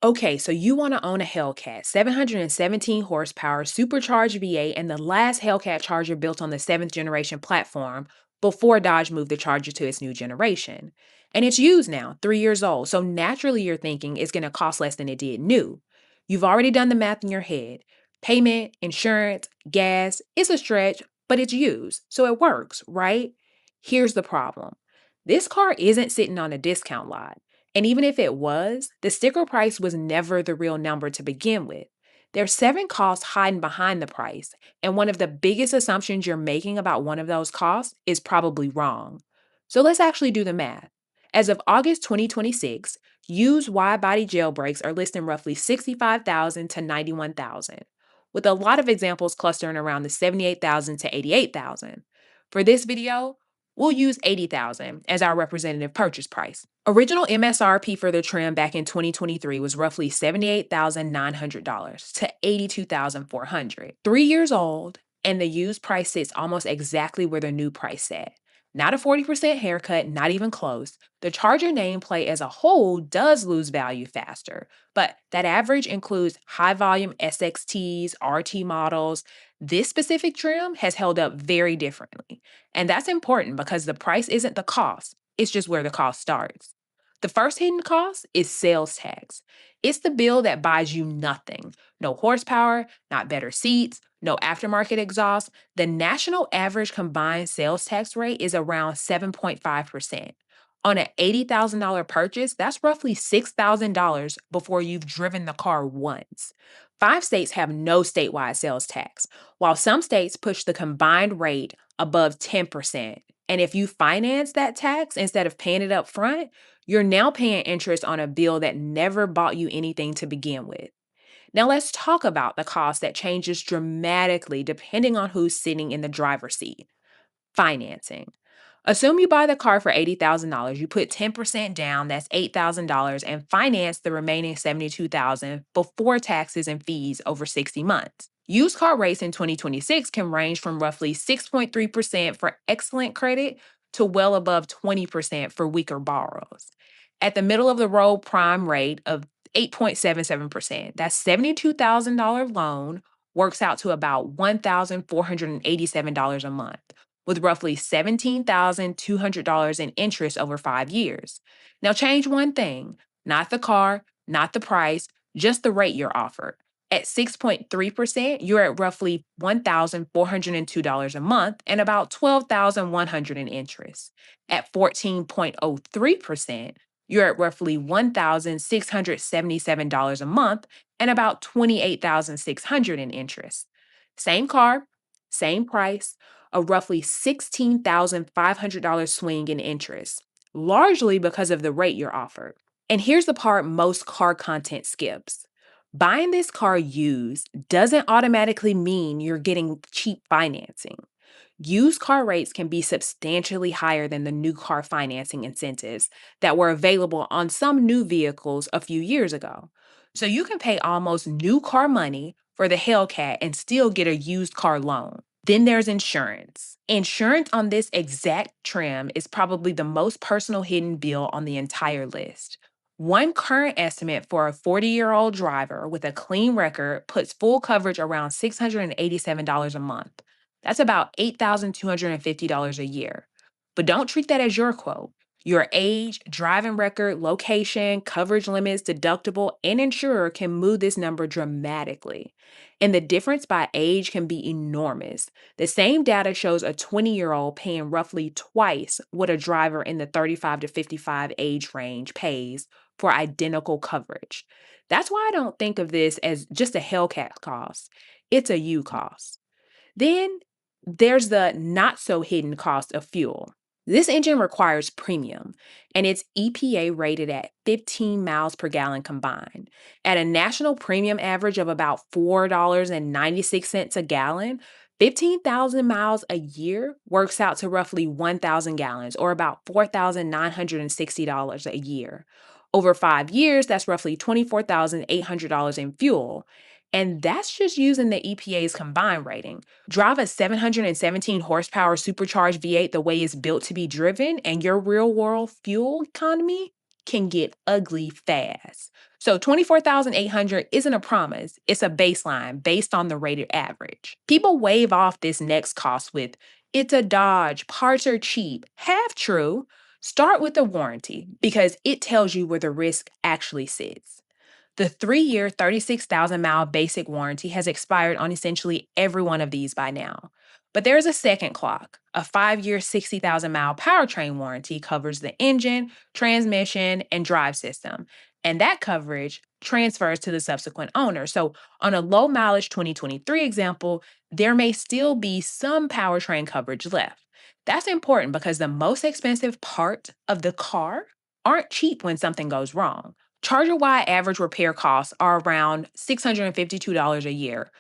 Okay, so you want to own a Hellcat, 717 horsepower, supercharged V8, and the last Hellcat Charger built on the 7th generation platform before Dodge moved the Charger to its new generation. And it's used now, 3 years old, so naturally you're thinking it's going to cost less than it did new. You've already done the math in your head. Payment, insurance, gas, it's a stretch, but it's used, so it works, right? Here's the problem. This car isn't sitting on a discount lot. And even if it was, the sticker price was never the real number to begin with. There's seven costs hiding behind the price, and one of the biggest assumptions you're making about one of those costs is probably wrong. So let's actually do the math. As of August 2026, used wide-body jailbreaks are listing roughly 65,000 to 91,000, with a lot of examples clustering around the 78,000 to 88,000. For this video, we'll use 80,000 as our representative purchase price. Original MSRP for the trim back in 2023 was roughly $78,900 to $82,400. 3 years old, and the used price sits almost exactly where the new price sat. Not a 40% haircut, not even close. The Charger nameplate as a whole does lose value faster, but that average includes high volume SXTs, RT models. This specific trim has held up very differently. And that's important because the price isn't the cost, it's just where the cost starts. The first hidden cost is sales tax. It's the bill that buys you nothing. No horsepower, not better seats, no aftermarket exhaust. The national average combined sales tax rate is around 7.5%. On an $80,000 purchase, that's roughly $6,000 before you've driven the car once. 5 states have no statewide sales tax, while some states push the combined rate above 10%. And if you finance that tax instead of paying it up front, you're now paying interest on a bill that never bought you anything to begin with. Now let's talk about the cost that changes dramatically depending on who's sitting in the driver's seat. Financing. Assume you buy the car for $80,000, you put 10% down, that's $8,000, and finance the remaining $72,000 before taxes and fees over 60 months. Used car rates in 2026 can range from roughly 6.3% for excellent credit to well above 20% for weaker borrows. At the middle of the road prime rate of 8.77%, that's $72,000 loan works out to about $1,487 a month, with roughly $17,200 in interest over 5 years. Now, change one thing, not the car, not the price, just the rate you're offered. At 6.3%, you're at roughly $1,402 a month and about $12,100 in interest. At 14.03%, you're at roughly $1,677 a month and about $28,600 in interest. Same car, same price, a roughly $16,500 swing in interest, largely because of the rate you're offered. And here's the part most car content skips. Buying this car used doesn't automatically mean you're getting cheap financing. Used car rates can be substantially higher than the new car financing incentives that were available on some new vehicles a few years ago. So you can pay almost new car money for the Hellcat and still get a used car loan. Then there's insurance. Insurance on this exact trim is probably the most personal hidden bill on the entire list. One current estimate for a 40-year-old driver with a clean record puts full coverage around $687 a month. That's about $8,250 a year. But don't treat that as your quote. Your age, driving record, location, coverage limits, deductible, and insurer can move this number dramatically. And the difference by age can be enormous. The same data shows a 20-year-old paying roughly twice what a driver in the 35 to 55 age range pays for identical coverage. That's why I don't think of this as just a Hellcat cost. It's a you cost. Then there's the not so hidden cost of fuel. This engine requires premium, and it's EPA rated at 15 miles per gallon combined. At a national premium average of about $4.96 a gallon, 15,000 miles a year works out to roughly 1,000 gallons, or about $4,960 a year. Over 5 years, that's roughly $24,800 in fuel. And that's just using the EPA's combined rating. Drive a 717 horsepower supercharged V8 the way it's built to be driven, and your real world fuel economy can get ugly fast. So 24,800 isn't a promise, it's a baseline based on the rated average. People wave off this next cost with, it's a Dodge, parts are cheap. Half true. Start with the warranty because it tells you where the risk actually sits. The 3-year, 36,000-mile basic warranty has expired on essentially every one of these by now. But there's a second clock. A 5-year, 60,000-mile powertrain warranty covers the engine, transmission, and drive system. And that coverage transfers to the subsequent owner. So on a low mileage 2023 example, there may still be some powertrain coverage left. That's important because the most expensive part of the car aren't cheap when something goes wrong. Charger-wide average repair costs are around $652 a year,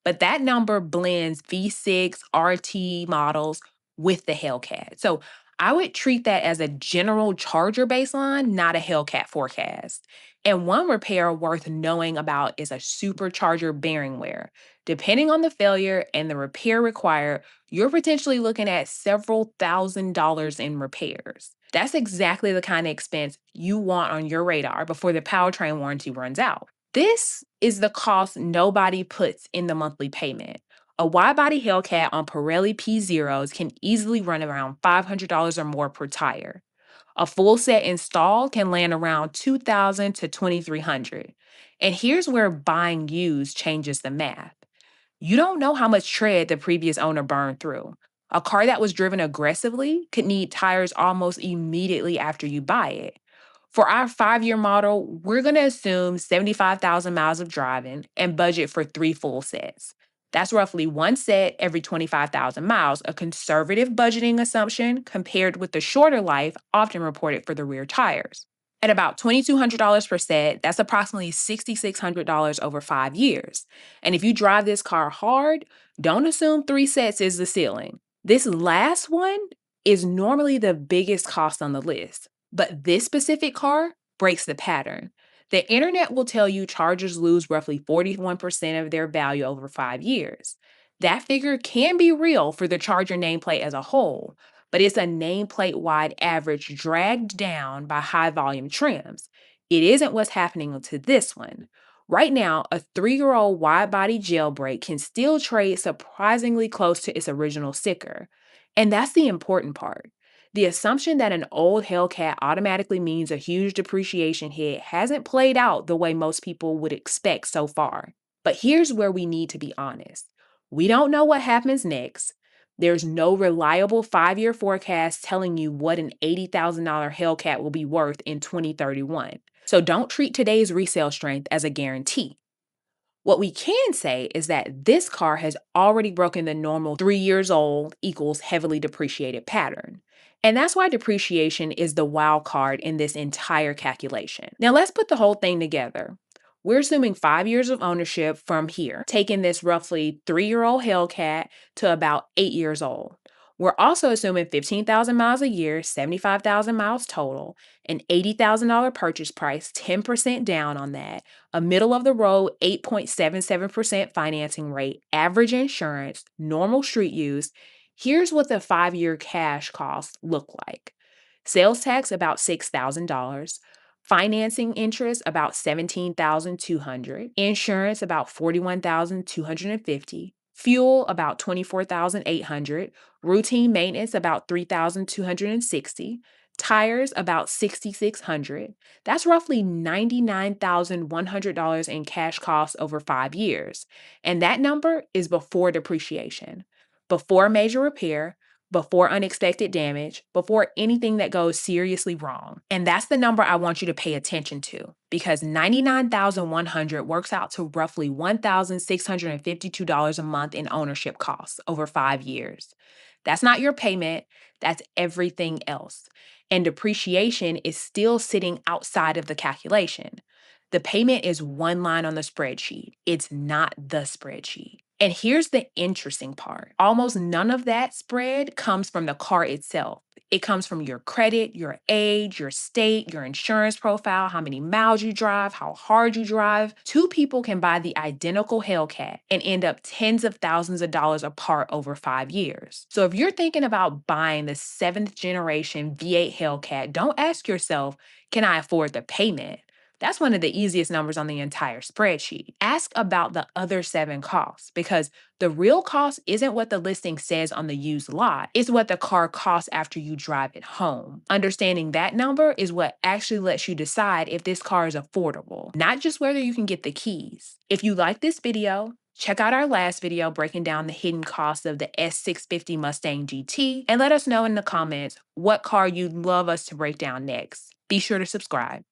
but that number blends V6, RT models with the Hellcat. So I would treat that as a general Charger baseline, not a Hellcat forecast. And one repair worth knowing about is a supercharger bearing wear. Depending on the failure and the repair required, you're potentially looking at several $1,000s in repairs. That's exactly the kind of expense you want on your radar before the powertrain warranty runs out. This is the cost nobody puts in the monthly payment. A wide-body Hellcat on Pirelli P0s can easily run around $500 or more per tire. A full set install can land around $2,000 to $2,300. And here's where buying used changes the math. You don't know how much tread the previous owner burned through. A car that was driven aggressively could need tires almost immediately after you buy it. For our 5-year model, we're going to assume 75,000 miles of driving and budget for 3 full sets. That's roughly one set every 25,000 miles, a conservative budgeting assumption compared with the shorter life often reported for the rear tires. At about $2,200 per set, that's approximately $6,600 over 5 years. And if you drive this car hard, don't assume 3 sets is the ceiling. This last one is normally the biggest cost on the list, but this specific car breaks the pattern. The internet will tell you Chargers lose roughly 41% of their value over 5 years. That figure can be real for the Charger nameplate as a whole, but it's a nameplate-wide average dragged down by high-volume trims. It isn't what's happening to this one. Right now, a 3-year-old wide-body jailbreak can still trade surprisingly close to its original sticker. And that's the important part. The assumption that an old Hellcat automatically means a huge depreciation hit hasn't played out the way most people would expect so far. But here's where we need to be honest. We don't know what happens next. There's no reliable 5-year forecast telling you what an $80,000 Hellcat will be worth in 2031. So don't treat today's resale strength as a guarantee. What we can say is that this car has already broken the normal 3 years old equals heavily depreciated pattern. And that's why depreciation is the wild card in this entire calculation. Now let's put the whole thing together. We're assuming 5 years of ownership from here, taking this roughly 3-year-old Hellcat to about 8 years old. We're also assuming 15,000 miles a year, 75,000 miles total, an $80,000 purchase price, 10% down on that, a middle of the road 8.77% financing rate, average insurance, normal street use. Here's what the 5-year cash costs look like. Sales tax about $6,000. Financing interest about $17,200, insurance about $41,250, fuel about $24,800, routine maintenance about $3,260, tires about $6,600. That's roughly $99,100 in cash costs over 5 years. And that number is before depreciation, before major repair, before unexpected damage, before anything that goes seriously wrong. And that's the number I want you to pay attention to because $99,100 works out to roughly $1,652 a month in ownership costs over 5 years. That's not your payment, that's everything else. And depreciation is still sitting outside of the calculation. The payment is one line on the spreadsheet. It's not the spreadsheet. And here's the interesting part. Almost none of that spread comes from the car itself. It comes from your credit, your age, your state, your insurance profile, how many miles you drive, how hard you drive. Two people can buy the identical Hellcat and end up tens of thousands of dollars apart over 5 years. So if you're thinking about buying the 7th generation V8 Hellcat, don't ask yourself, can I afford the payment? That's one of the easiest numbers on the entire spreadsheet. Ask about the other 7 costs because the real cost isn't what the listing says on the used lot, it's what the car costs after you drive it home. Understanding that number is what actually lets you decide if this car is affordable, not just whether you can get the keys. If you like this video, check out our last video breaking down the hidden costs of the S650 Mustang GT and let us know in the comments what car you'd love us to break down next. Be sure to subscribe.